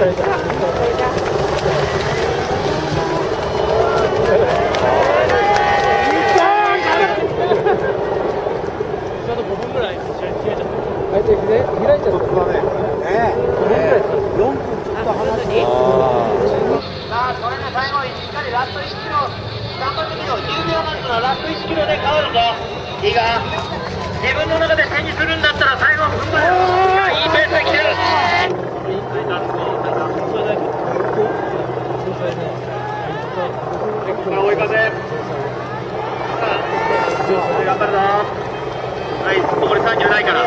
いいか、自分の中で手にするんだったら最後踏ん張れよ。いいペースで来てる。追い風。頑張るぞ。はい、残り30ないから。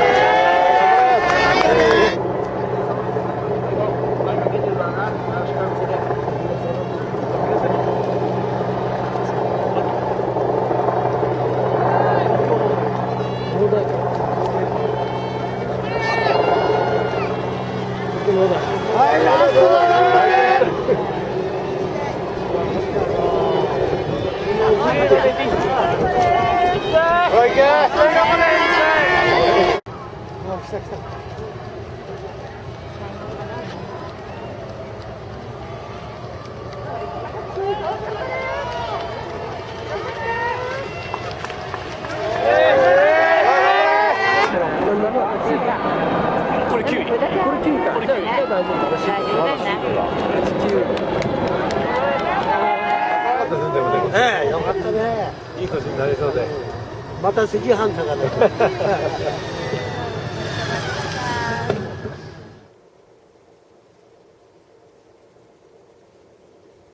これ9位。これ9位か。これ9位。大丈夫。ねえ、よかったね。いい年になりそうで。また赤飯炊かないと。